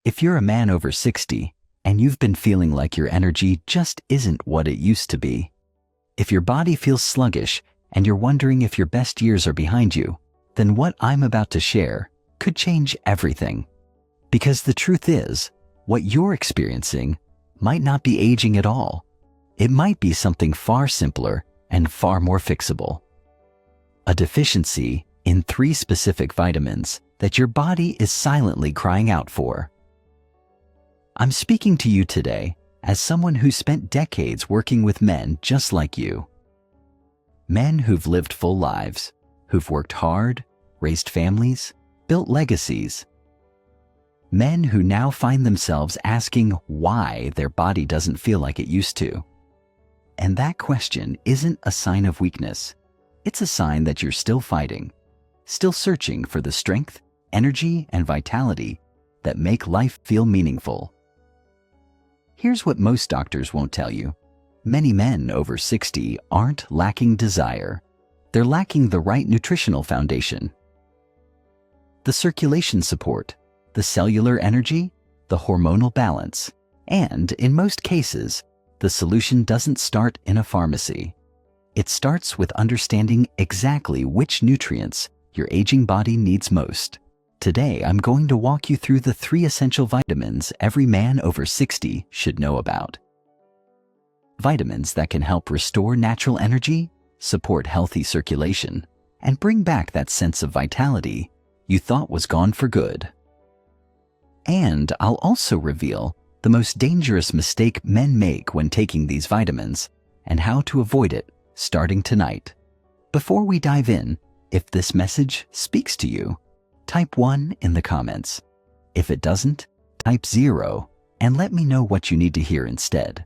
If you're a man over 60 and you've been feeling like your energy just isn't what it used to be, if your body feels sluggish and you're wondering if your best years are behind you, then what I'm about to share could change everything. Because the truth is, what you're experiencing might not be aging at all. It might be something far simpler and far more fixable. A deficiency in 3 specific vitamins that your body is silently crying out for. I'm speaking to you today as someone who spent decades working with men just like you. Men who've lived full lives, who've worked hard, raised families, built legacies. Men who now find themselves asking why their body doesn't feel like it used to. And that question isn't a sign of weakness. It's a sign that you're still fighting, still searching for the strength, energy, and vitality that make life feel meaningful. Here's what most doctors won't tell you. Many men over 60 aren't lacking desire. They're lacking the right nutritional foundation. The circulation support, the cellular energy, the hormonal balance, and in most cases, the solution doesn't start in a pharmacy. It starts with understanding exactly which nutrients your aging body needs most. Today, I'm going to walk you through the 3 essential vitamins every man over 60 should know about. Vitamins that can help restore natural energy, support healthy circulation, and bring back that sense of vitality you thought was gone for good. And I'll also reveal the most dangerous mistake men make when taking these vitamins and how to avoid it starting tonight. Before we dive in, if this message speaks to you, type 1 in the comments. If it doesn't, type 0 and let me know what you need to hear instead.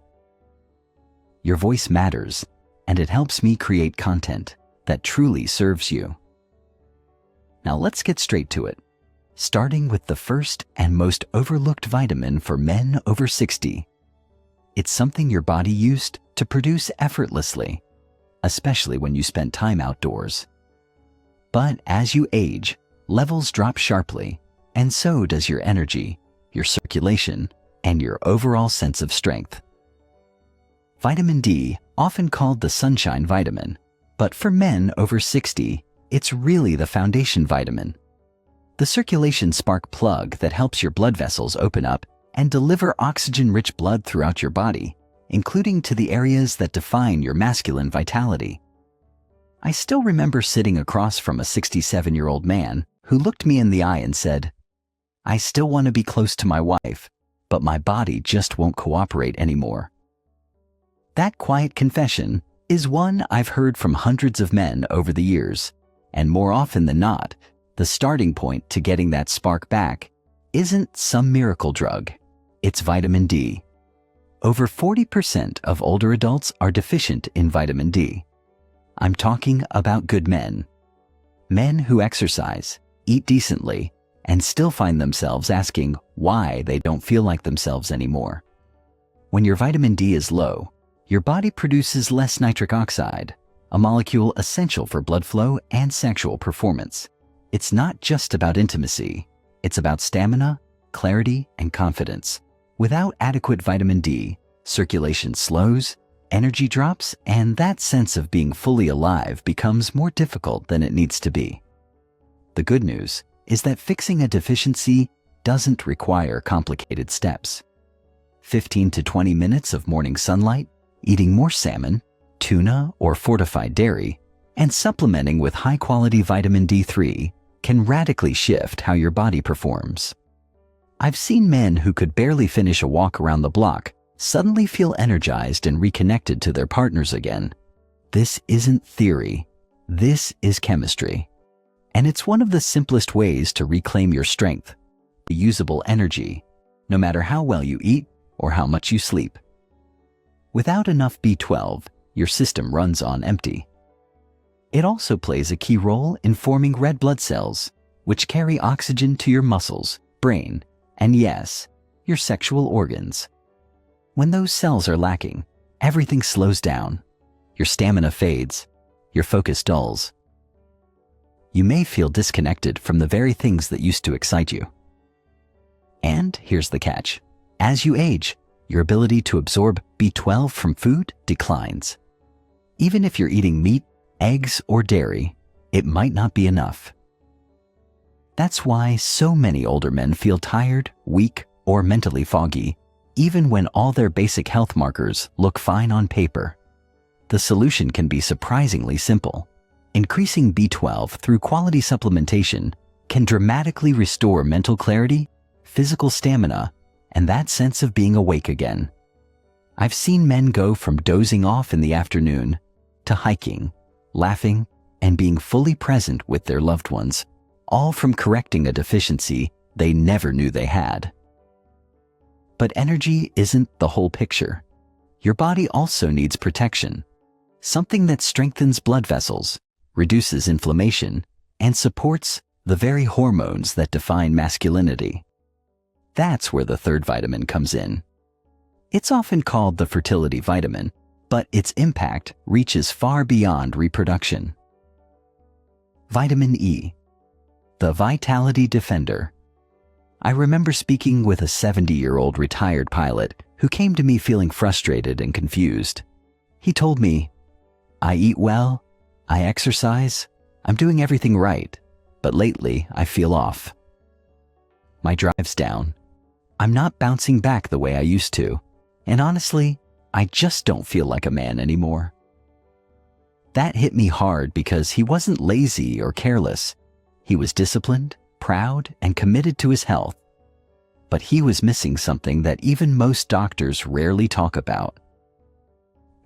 Your voice matters, and it helps me create content that truly serves you. Now let's get straight to it, starting with the first and most overlooked vitamin for men over 60. It's something your body used to produce effortlessly, especially when you spent time outdoors. But as you age, levels drop sharply, and so does your energy, your circulation, and your overall sense of strength. Vitamin D, often called the sunshine vitamin, but for men over 60, it's really the foundation vitamin. The circulation spark plug that helps your blood vessels open up and deliver oxygen-rich blood throughout your body, including to the areas that define your masculine vitality. I still remember sitting across from a 67-year-old man who looked me in the eye and said, "I still want to be close to my wife, but my body just won't cooperate anymore." That quiet confession is one I've heard from hundreds of men over the years, and more often than not, the starting point to getting that spark back isn't some miracle drug. It's vitamin D. Over 40% of older adults are deficient in vitamin D. I'm talking about good men. Men who exercise, eat decently, and still find themselves asking why they don't feel like themselves anymore. When your vitamin D is low, your body produces less nitric oxide, a molecule essential for blood flow and sexual performance. It's not just about intimacy. It's about stamina, clarity, and confidence. Without adequate vitamin D, circulation slows, energy drops, and that sense of being fully alive becomes more difficult than it needs to be. The good news is that fixing a deficiency doesn't require complicated steps. 15 to 20 minutes of morning sunlight, eating more salmon, tuna, or fortified dairy, and supplementing with high-quality vitamin D3 can radically shift how your body performs. I've seen men who could barely finish a walk around the block suddenly feel energized and reconnected to their partners again. This isn't theory. This is chemistry. And it's one of the simplest ways to reclaim your strength, the usable energy, no matter how well you eat or how much you sleep. Without enough B12, your system runs on empty. It also plays a key role in forming red blood cells, which carry oxygen to your muscles, brain, and yes, your sexual organs. When those cells are lacking, everything slows down. Your stamina fades, your focus dulls. You may feel disconnected from the very things that used to excite you. And here's the catch. As you age, your ability to absorb B12 from food declines. Even if you're eating meat, eggs, or dairy, it might not be enough. That's why so many older men feel tired, weak, or mentally foggy, even when all their basic health markers look fine on paper. The solution can be surprisingly simple. Increasing B12 through quality supplementation can dramatically restore mental clarity, physical stamina, and that sense of being awake again. I've seen men go from dozing off in the afternoon to hiking, laughing, and being fully present with their loved ones, all from correcting a deficiency they never knew they had. But energy isn't the whole picture. Your body also needs protection, something that strengthens blood vessels, reduces inflammation, and supports the very hormones that define masculinity. That's where the third vitamin comes in. It's often called the fertility vitamin, but its impact reaches far beyond reproduction. Vitamin E, the Vitality Defender. I remember speaking with a 70-year-old retired pilot who came to me feeling frustrated and confused. He told me, "I eat well, I exercise, I'm doing everything right, but lately I feel off. My drive's down. I'm not bouncing back the way I used to, and honestly, I just don't feel like a man anymore." That hit me hard because he wasn't lazy or careless. He was disciplined, proud, and committed to his health. But he was missing something that even most doctors rarely talk about.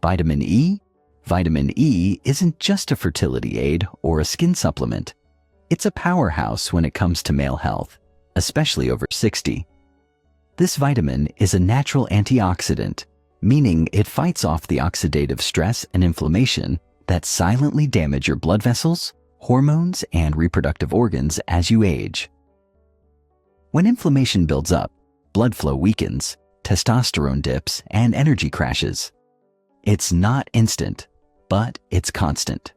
Vitamin E? Vitamin E isn't just a fertility aid or a skin supplement. It's a powerhouse when it comes to male health, especially over 60. This vitamin is a natural antioxidant, meaning it fights off the oxidative stress and inflammation that silently damage your blood vessels, hormones, and reproductive organs as you age. When inflammation builds up, blood flow weakens, testosterone dips, and energy crashes. It's not instant, but it's constant.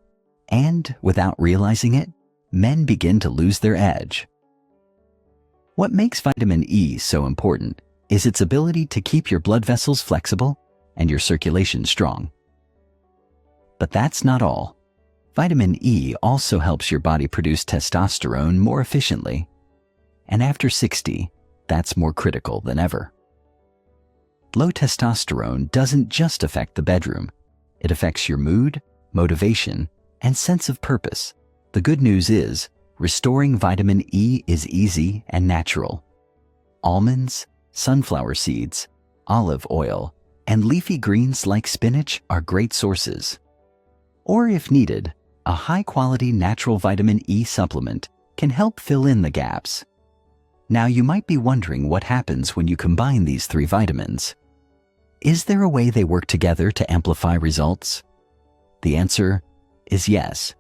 And without realizing it, men begin to lose their edge. What makes vitamin E so important is its ability to keep your blood vessels flexible and your circulation strong. But that's not all. Vitamin E also helps your body produce testosterone more efficiently. And after 60, that's more critical than ever. Low testosterone doesn't just affect the bedroom. It affects your mood, motivation, and sense of purpose. The good news is, restoring vitamin E is easy and natural. Almonds, sunflower seeds, olive oil, and leafy greens like spinach are great sources. Or if needed, a high-quality natural vitamin E supplement can help fill in the gaps. Now you might be wondering what happens when you combine these three vitamins. Is there a way they work together to amplify results? The answer is yes.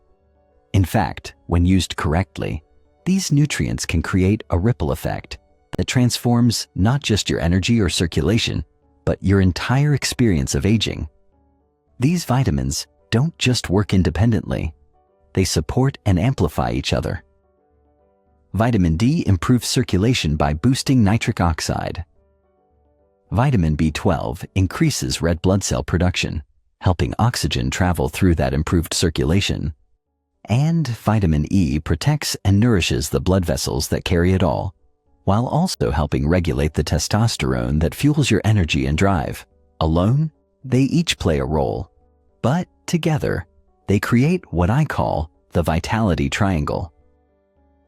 In fact, when used correctly, these nutrients can create a ripple effect that transforms not just your energy or circulation, but your entire experience of aging. These vitamins don't just work independently. They support and amplify each other. Vitamin D improves circulation by boosting nitric oxide. Vitamin B12 increases red blood cell production, helping oxygen travel through that improved circulation. And vitamin E protects and nourishes the blood vessels that carry it all, while also helping regulate the testosterone that fuels your energy and drive. Alone, they each play a role, but together, they create what I call the vitality triangle.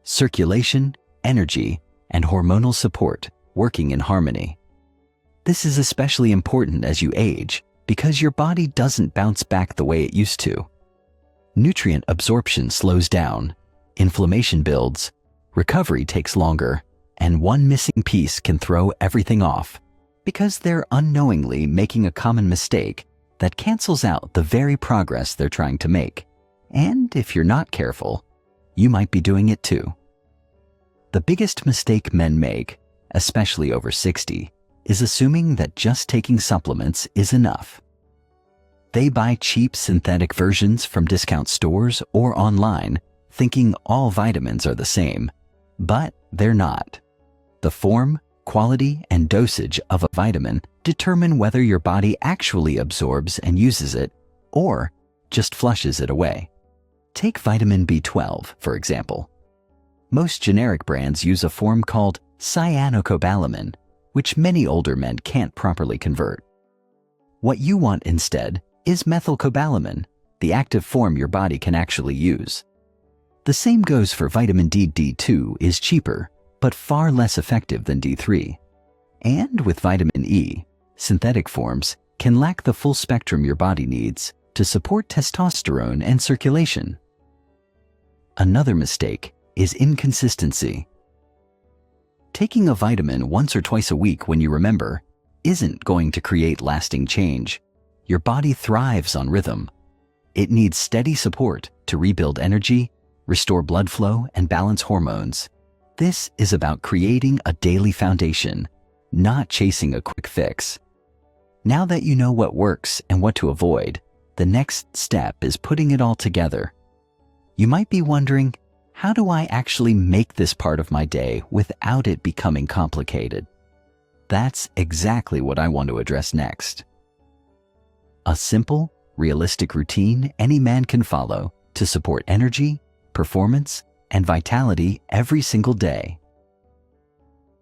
Circulation, energy, and hormonal support working in harmony. This is especially important as you age because your body doesn't bounce back the way it used to. Nutrient absorption slows down, inflammation builds, recovery takes longer, and one missing piece can throw everything off because they're unknowingly making a common mistake that cancels out the very progress they're trying to make. And if you're not careful, you might be doing it too. The biggest mistake men make, especially over 60, is assuming that just taking supplements is enough. They buy cheap synthetic versions from discount stores or online, thinking all vitamins are the same, but they're not. The form, Quality and dosage of a vitamin determine whether your body actually absorbs and uses it or just flushes it away. Take vitamin B12, for example. Most generic brands use a form called cyanocobalamin, which many older men can't properly convert. What you want instead is methylcobalamin, the active form your body can actually use. The same goes for vitamin D. D2 is cheaper, but far less effective than D3. And with vitamin E, synthetic forms can lack the full spectrum your body needs to support testosterone and circulation. Another mistake is inconsistency. Taking a vitamin once or twice a week when you remember isn't going to create lasting change. Your body thrives on rhythm. It needs steady support to rebuild energy, restore blood flow, and balance hormones. This is about creating a daily foundation, not chasing a quick fix. Now that you know what works and what to avoid, the next step is putting it all together. You might be wondering, how do I actually make this part of my day without it becoming complicated? That's exactly what I want to address next. A simple, realistic routine any man can follow to support energy, performance, and vitality every single day.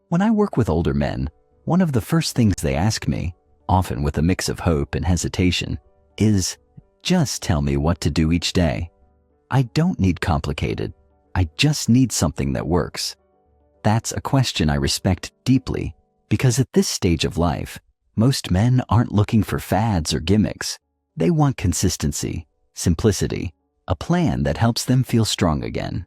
When I work with older men, one of the first things they ask me, often with a mix of hope and hesitation, is, just tell me what to do each day. I don't need complicated. I just need something that works. That's a question I respect deeply because at this stage of life, most men aren't looking for fads or gimmicks. They want consistency, simplicity, a plan that helps them feel strong again.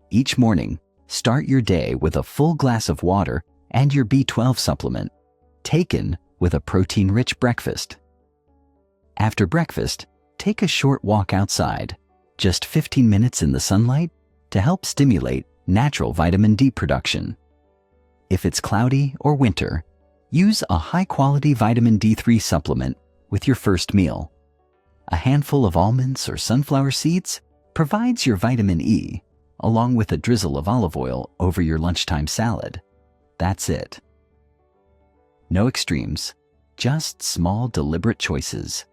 Each morning, start your day with a full glass of water and your B12 supplement, taken with a protein-rich breakfast. After breakfast, take a short walk outside, just 15 minutes in the sunlight, to help stimulate natural vitamin D production. If it's cloudy or winter, use a high-quality vitamin D3 supplement with your first meal. A handful of almonds or sunflower seeds provides your vitamin E, along with a drizzle of olive oil over your lunchtime salad. That's it. No extremes, just small, deliberate choices.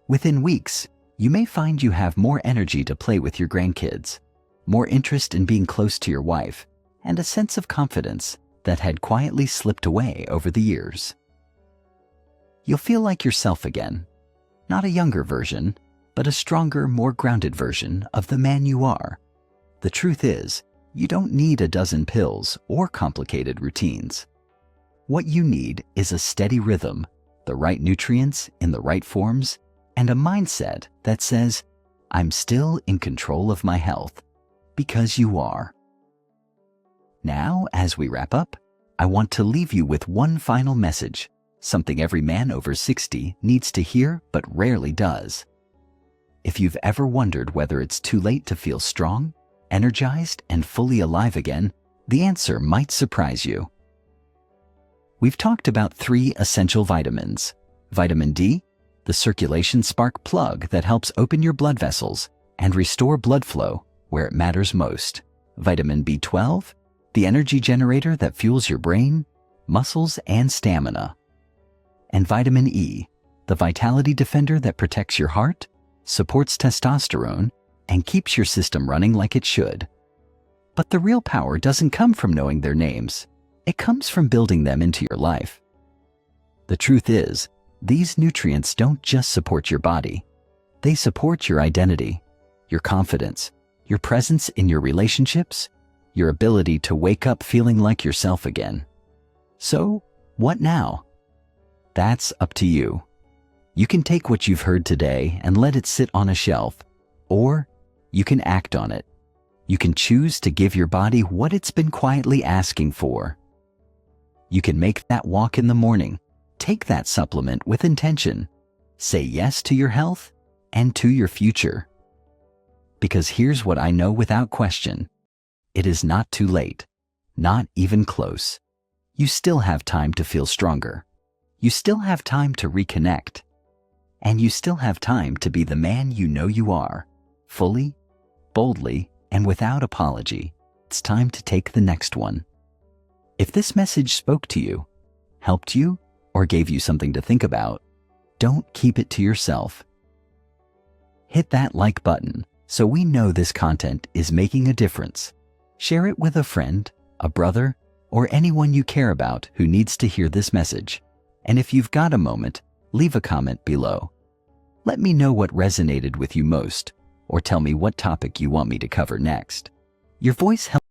Within weeks, you may find you have more energy to play with your grandkids, more interest in being close to your wife, and a sense of confidence that had quietly slipped away over the years. You'll feel like yourself again, not a younger version, but a stronger, more grounded version of the man you are. The truth is, you don't need a dozen pills or complicated routines. What you need is a steady rhythm, the right nutrients in the right forms, and a mindset that says, I'm still in control of my health, because you are. Now, as we wrap up, I want to leave you with one final message, something every man over 60 needs to hear but rarely does. If you've ever wondered whether it's too late to feel strong, energized, and fully alive again, the answer might surprise you. We've talked about 3 essential vitamins: vitamin D, the circulation spark plug that helps open your blood vessels and restore blood flow where it matters most; vitamin B12, the energy generator that fuels your brain, muscles, and stamina; and vitamin E, the vitality defender that protects your heart, supports testosterone, and keeps your system running like it should. But the real power doesn't come from knowing their names. It comes from building them into your life. The truth is, these nutrients don't just support your body. They support your identity, your confidence, your presence in your relationships, your ability to wake up feeling like yourself again. So, what now? That's up to you. You can take what you've heard today and let it sit on a shelf, or you can act on it. You can choose to give your body what it's been quietly asking for. You can make that walk in the morning, take that supplement with intention, say yes to your health and to your future. Because here's what I know without question: it is not too late, not even close. You still have time to feel stronger. You still have time to reconnect. And you still have time to be the man you know you are, fully, boldly, and without apology. It's time to take the next one. If this message spoke to you, helped you, or gave you something to think about, don't keep it to yourself. Hit that like button so we know this content is making a difference. Share it with a friend, a brother, or anyone you care about who needs to hear this message. And if you've got a moment, leave a comment below. Let me know what resonated with you most, or tell me what topic you want me to cover next. Your voice helps